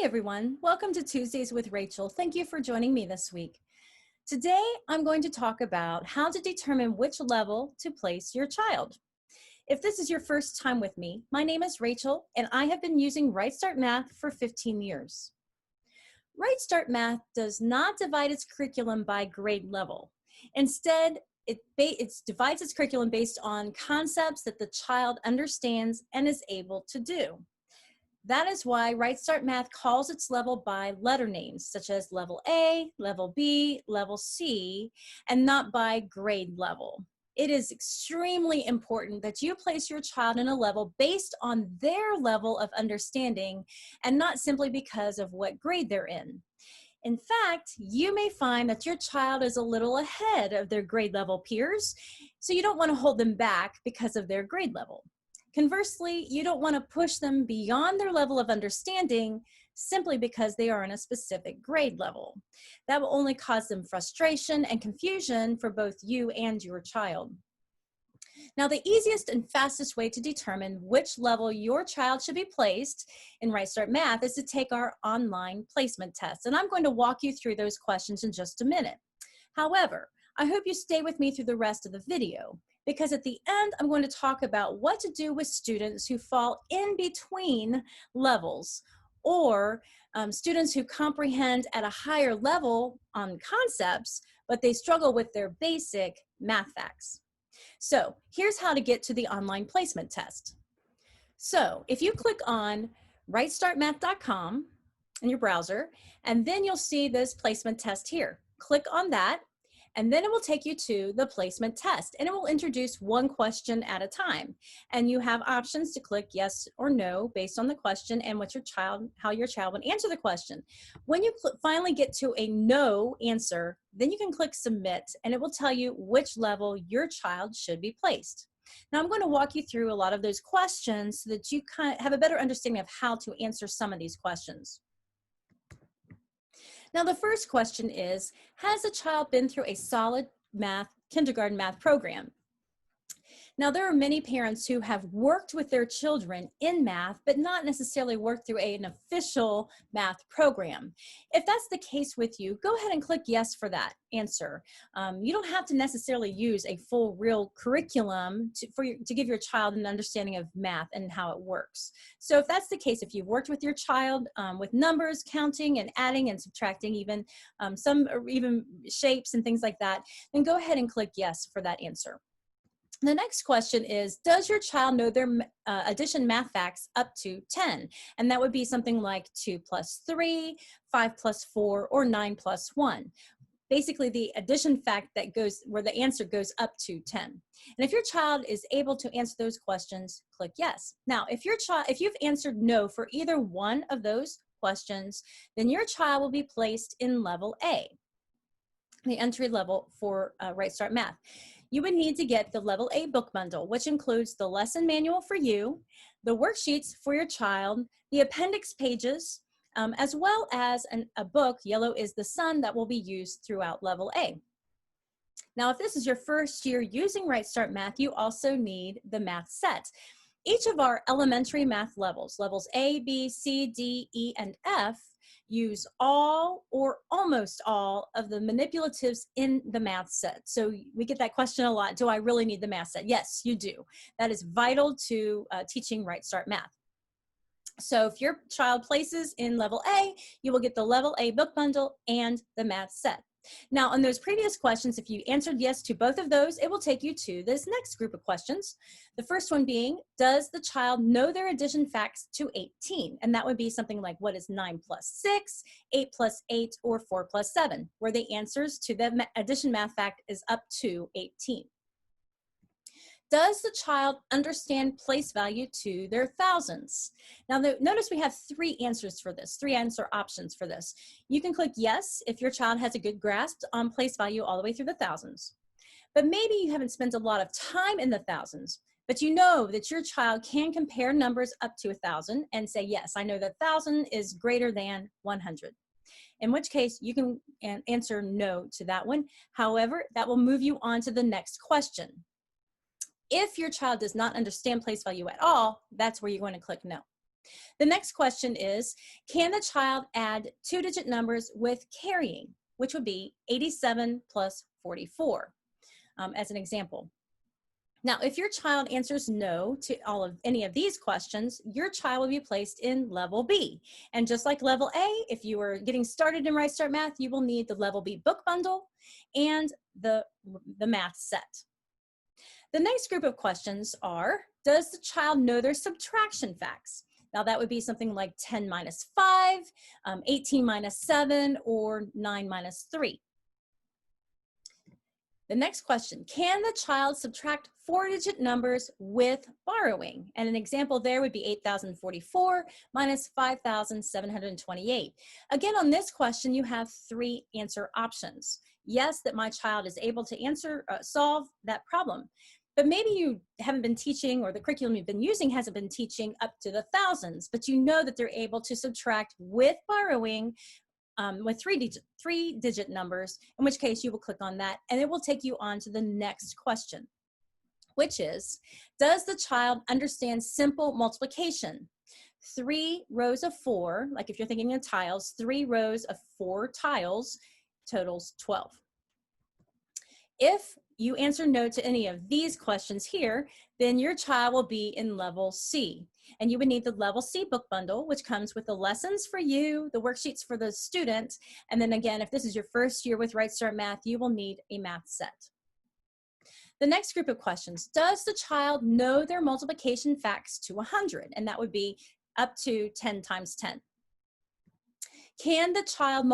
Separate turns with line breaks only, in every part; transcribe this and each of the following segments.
Hi everyone, welcome to Tuesdays with Rachel. Thank you for joining me this week. Today I'm going to talk about how to determine which level to place your child. If this is your first time with me, my name is Rachel and I have been using RightStart Math for 15 years. RightStart Math does not divide its curriculum by grade level. Instead, it divides its curriculum based on concepts that the child understands and is able to do. That is why RightStart Math calls its level by letter names, such as level A, level B, level C, and not by grade level. It is extremely important that you place your child in a level based on their level of understanding and not simply because of what grade they're in. In fact, you may find that your child is a little ahead of their grade level peers, so you don't want to hold them back because of their grade level. Conversely, you don't want to push them beyond their level of understanding simply because they are in a specific grade level. That will only cause them frustration and confusion for both you and your child. Now, the easiest and fastest way to determine which level your child should be placed in RightStart Math is to take our online placement test. And I'm going to walk you through those questions in just a minute. However, I hope you stay with me through the rest of the video, because at the end, I'm going to talk about what to do with students who fall in between levels, or students who comprehend at a higher level on concepts, but they struggle with their basic math facts. So here's how to get to the online placement test. So if you click on rightstartmath.com in your browser, and then you'll see this placement test here. Click on that, and then it will take you to the placement test, and it will introduce one question at a time. And you have options to click yes or no based on the question and how your child would answer the question. When you finally get to a no answer, then you can click submit, and it will tell you which level your child should be placed. Now I'm going to walk you through a lot of those questions so that you kind of have a better understanding of how to answer some of these questions. Now, the first question is, has a child been through a solid kindergarten math program? Now, there are many parents who have worked with their children in math, but not necessarily worked through an official math program. If that's the case with you, go ahead and click yes for that answer. You don't have to necessarily use a full real curriculum to give your child an understanding of math and how it works. So if that's the case, if you've worked with your child with numbers, counting and adding and subtracting, even shapes and things like that, then go ahead and click yes for that answer. The next question is, does your child know their addition math facts up to 10? And that would be something like 2 plus 3, 5 plus 4, or 9 plus 1. Basically, the addition fact that goes where the answer goes up to 10. And if your child is able to answer those questions, click yes. Now, if you've answered no for either one of those questions, then your child will be placed in level A, the entry level for RightStart Math. You would need to get the Level A book bundle, which includes the lesson manual for you, the worksheets for your child, the appendix pages, as well as a book, Yellow is the Sun, that will be used throughout Level A. Now, if this is your first year using RightStart Math, you also need the math set. Each of our elementary math levels, levels A, B, C, D, E, and F, use all or almost all of the manipulatives in the math set. So we get that question a lot, do I really need the math set? Yes, you do. That is vital to teaching RightStart Math. So if your child places in level A, you will get the level A book bundle and the math set. Now, on those previous questions, if you answered yes to both of those, it will take you to this next group of questions. The first one being, does the child know their addition facts to 18? And that would be something like, what is 9 plus 6, 8 plus 8, or 4 plus 7, where the answers to the addition math fact is up to 18. Does the child understand place value to their thousands? Now, notice we have three answers for this, three answer options for this. You can click yes if your child has a good grasp on place value all the way through the thousands. But maybe you haven't spent a lot of time in the thousands, but you know that your child can compare numbers up to 1,000 and say, yes, I know that 1,000 is greater than 100. In which case, you can answer no to that one. However, that will move you on to the next question. If your child does not understand place value at all, that's where you're going to click no. The next question is, can the child add two-digit numbers with carrying, which would be 87 plus 44, as an example. Now, if your child answers no to any of these questions, your child will be placed in level B. And just like level A, if you are getting started in RightStart Math, you will need the level B book bundle and the math set. The next group of questions are, does the child know their subtraction facts? Now that would be something like 10 minus 5, 18 minus 7, or 9 minus 3. The next question, can the child subtract four-digit numbers with borrowing? And an example there would be 8,044 minus 5,728. Again, on this question, you have three answer options. Yes, that my child is able to solve that problem. But maybe you haven't been teaching, or the curriculum you've been using hasn't been teaching up to the thousands, but you know that they're able to subtract with borrowing with three-digit numbers, in which case you will click on that and it will take you on to the next question, which is, does the child understand simple multiplication? 3 rows of 4, like if you're thinking of tiles, 3 rows of 4 tiles totals 12. If you answer no to any of these questions here, then your child will be in level C. And you would need the level C book bundle, which comes with the lessons for you, the worksheets for the student, and then again, if this is your first year with RightStart Math, you will need a math set. The next group of questions, does the child know their multiplication facts to 100? And that would be up to 10 times 10. Can the child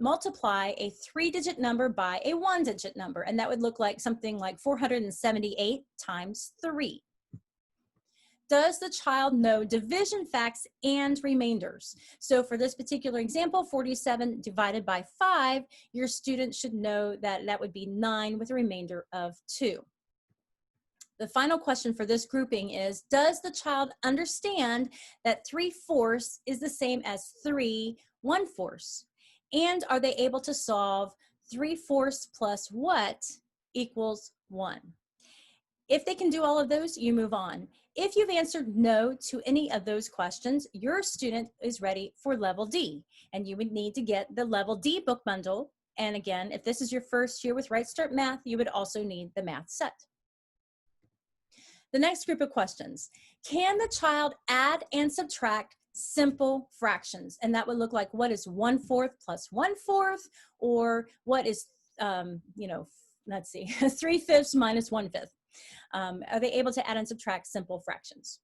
multiply a three-digit number by a one-digit number? And that would look like something like 478 times 3. Does the child know division facts and remainders? So for this particular example, 47 divided by 5, your student should know that that would be 9 with a remainder of 2. The final question for this grouping is, does the child understand that 3/4 is the same as 3/1/4? And are they able to solve 3/4 plus what equals 1? If they can do all of those, you move on. If you've answered no to any of those questions, your student is ready for level D, and you would need to get the level D book bundle. And again, if this is your first year with RightStart Math, you would also need the math set. The next group of questions, can the child add and subtract simple fractions? And that would look like, what is 1/4 plus 1/4, or what is, let's see, 3/5 minus 1/5. Are they able to add and subtract simple fractions?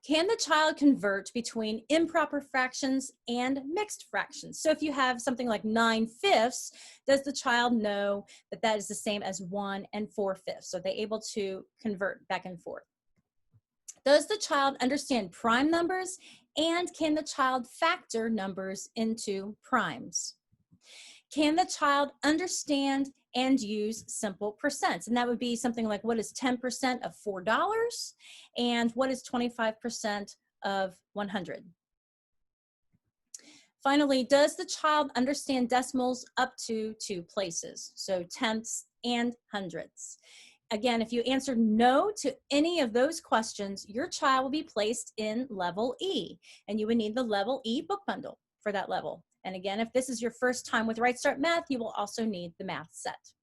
Can the child convert between improper fractions and mixed fractions? So if you have something like 9/5, does the child know that that is the same as 1 and 4/5? So they're able to convert back and forth. Does the child understand prime numbers, and can the child factor numbers into primes? Can the child understand and use simple percents? And that would be something like, what is 10% of $4? And what is 25% of 100? Finally, does the child understand decimals up to 2 places? So tenths and hundredths. Again, if you answer no to any of those questions, your child will be placed in level E, and you would need the level E book bundle for that level. And again, if this is your first time with RightStart Math, you will also need the math set.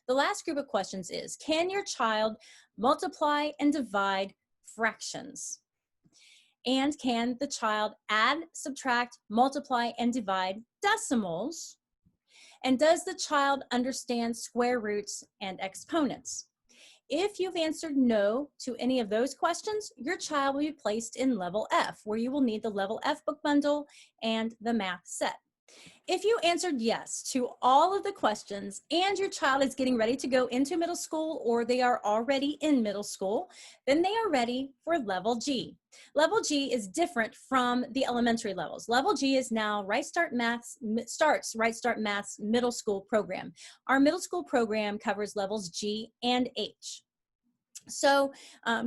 The last group of questions is, can your child multiply and divide fractions? And can the child add, subtract, multiply, and divide decimals? And does the child understand square roots and exponents? If you've answered no to any of those questions, your child will be placed in level F, where you will need the level F book bundle and the math set. If you answered yes to all of the questions and your child is getting ready to go into middle school, or they are already in middle school, then they are ready for level G. Level G is different from the elementary levels. Level G is now RightStart Math's middle school program. Our middle school program covers levels G and H. So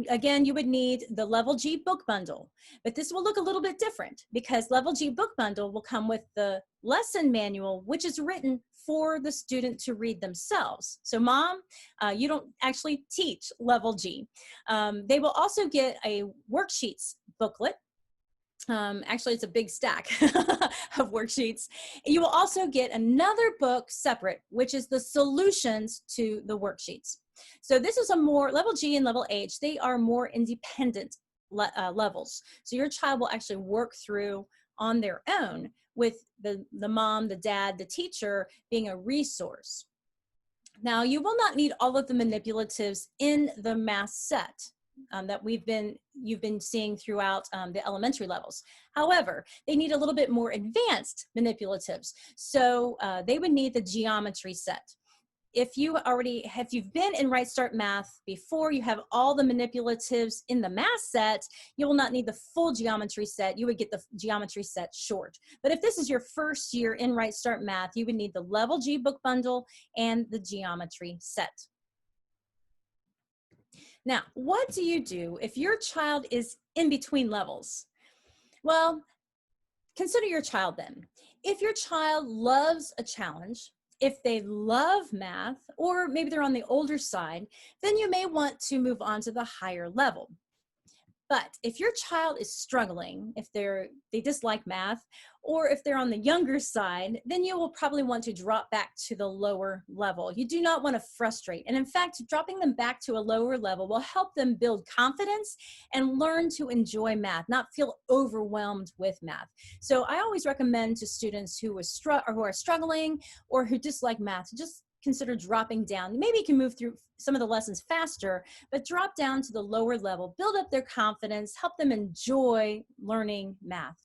again, you would need the Level G book bundle, but this will look a little bit different because Level G book bundle will come with the lesson manual, which is written for the student to read themselves. So mom, you don't actually teach Level G. They will also get a worksheets booklet. Actually, it's a big stack of worksheets. You will also get another book separate, which is the solutions to the worksheets. So this is a more, Level G and Level H, they are more independent levels. So your child will actually work through on their own with the mom, the dad, the teacher being a resource. Now, you will not need all of the manipulatives in the math set that you've been seeing throughout the elementary levels. However, they need a little bit more advanced manipulatives. So they would need the geometry set. If you've been in RightStart Math before, you have all the manipulatives in the math set, you will not need the full geometry set. You would get the geometry set short. But if this is your first year in RightStart Math, you would need the Level G book bundle and the geometry set. Now, what do you do if your child is in between levels? Well, consider your child then. If your child loves a challenge, if they love math, or maybe they're on the older side, then you may want to move on to the higher level. But if your child is struggling, if they dislike math, or if they're on the younger side, then you will probably want to drop back to the lower level. You do not want to frustrate. And in fact, dropping them back to a lower level will help them build confidence and learn to enjoy math, not feel overwhelmed with math. So I always recommend to students who are struggling or who dislike math, just consider dropping down. Maybe you can move through some of the lessons faster, but drop down to the lower level, build up their confidence, help them enjoy learning math.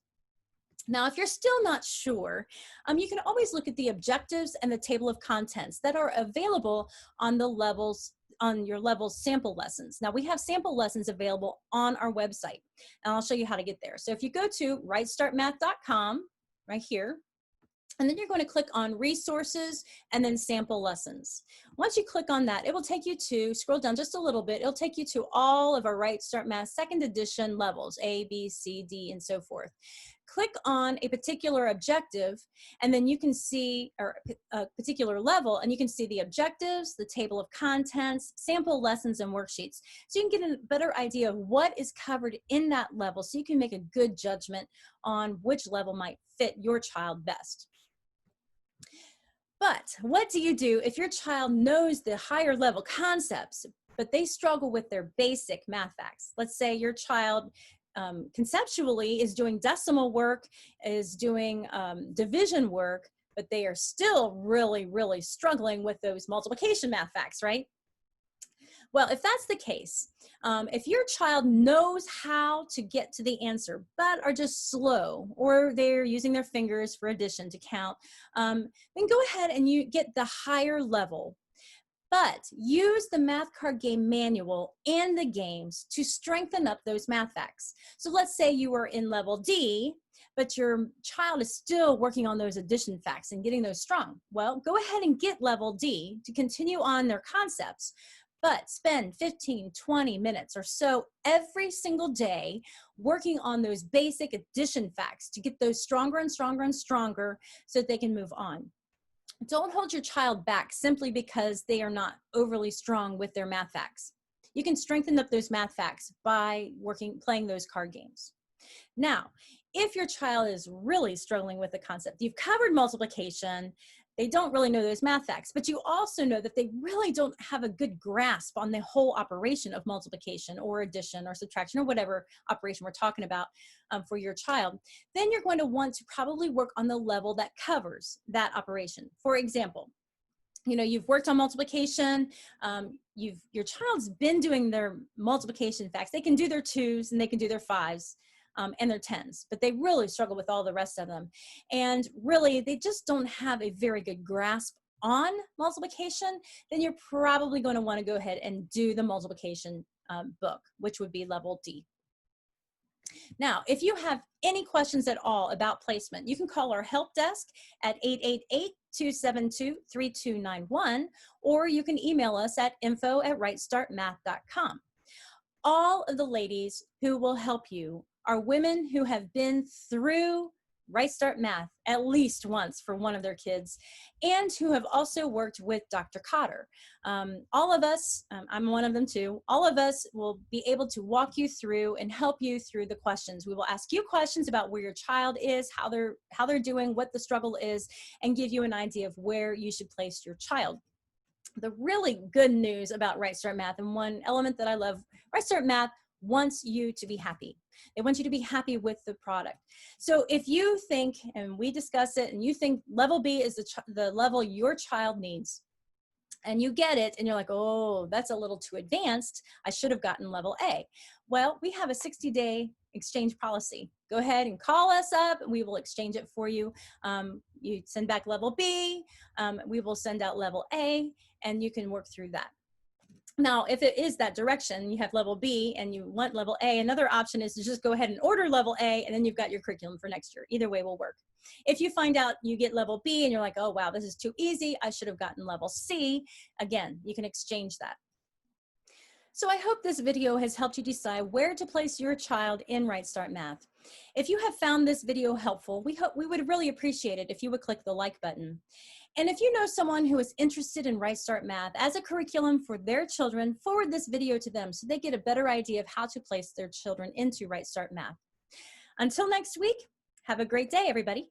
Now, if you're still not sure, you can always look at the objectives and the table of contents that are available on the levels, on your levels sample lessons. Now, we have sample lessons available on our website, and I'll show you how to get there. So if you go to rightstartmath.com right here, and then you're going to click on resources and then sample lessons. Once you click on that, it will take you to, scroll down just a little bit, it'll take you to all of our RightStart Math second edition levels, A, B, C, D, and so forth. Click on a particular objective, and then you can see, or a particular level, and you can see the objectives, the table of contents, sample lessons, and worksheets. So you can get a better idea of what is covered in that level, so you can make a good judgment on which level might fit your child best. But what do you do if your child knows the higher level concepts, but they struggle with their basic math facts? Let's say your child conceptually is doing decimal work, is doing division work, but they are still really, really struggling with those multiplication math facts, right? Well, if that's the case, if your child knows how to get to the answer, but are just slow, or they're using their fingers for addition to count, then go ahead and you get the higher level. But use the math card game manual and the games to strengthen up those math facts. So let's say you are in level D, but your child is still working on those addition facts and getting those strong. Well, go ahead and get level D to continue on their concepts, but spend 15, 20 minutes or so every single day working on those basic addition facts to get those stronger and stronger and stronger so that they can move on. Don't hold your child back simply because they are not overly strong with their math facts. You can strengthen up those math facts by playing those card games. Now, if your child is really struggling with the concept, you've covered multiplication, they don't really know those math facts, but you also know that they really don't have a good grasp on the whole operation of multiplication or addition or subtraction or whatever operation we're talking about for your child, then you're going to want to probably work on the level that covers that operation. For example, you know, you've worked on multiplication, your child's been doing their multiplication facts. They can do their 2s and they can do their 5s. And their 10s, but they really struggle with all the rest of them. And really, they just don't have a very good grasp on multiplication. Then you're probably going to want to go ahead and do the multiplication book, which would be level D. Now, if you have any questions at all about placement, you can call our help desk at 272-3291, or you can email us at info@rightstartmath.com. All of the ladies who will help you are women who have been through RightStart Math at least once for one of their kids, and who have also worked with Dr. Cotter. All of us, I'm one of them too, all of us will be able to walk you through and help you through the questions. We will ask you questions about where your child is, how they're doing, what the struggle is, and give you an idea of where you should place your child. The really good news about RightStart Math, and one element that I love, RightStart Math wants you to be happy. They want you to be happy with the product. So if you think, and we discuss it, and you think level B is the level your child needs, and you get it, and you're like, oh, that's a little too advanced, I should have gotten level A. Well, we have a 60-day exchange policy. Go ahead and call us up. We will exchange it for you. You send back level B, we will send out level A, and you can work through that. Now, if it is that direction, you have level B and you want level A, another option is to just go ahead and order level A, and then you've got your curriculum for next year. Either way will work. If you find out you get level B and you're like, oh, wow, this is too easy, I should have gotten level C, again, you can exchange that. So I hope this video has helped you decide where to place your child in RightStart Math. If you have found this video helpful, we would really appreciate it if you would click the like button. And if you know someone who is interested in RightStart Math as a curriculum for their children, forward this video to them so they get a better idea of how to place their children into RightStart Math. Until next week, have a great day, everybody.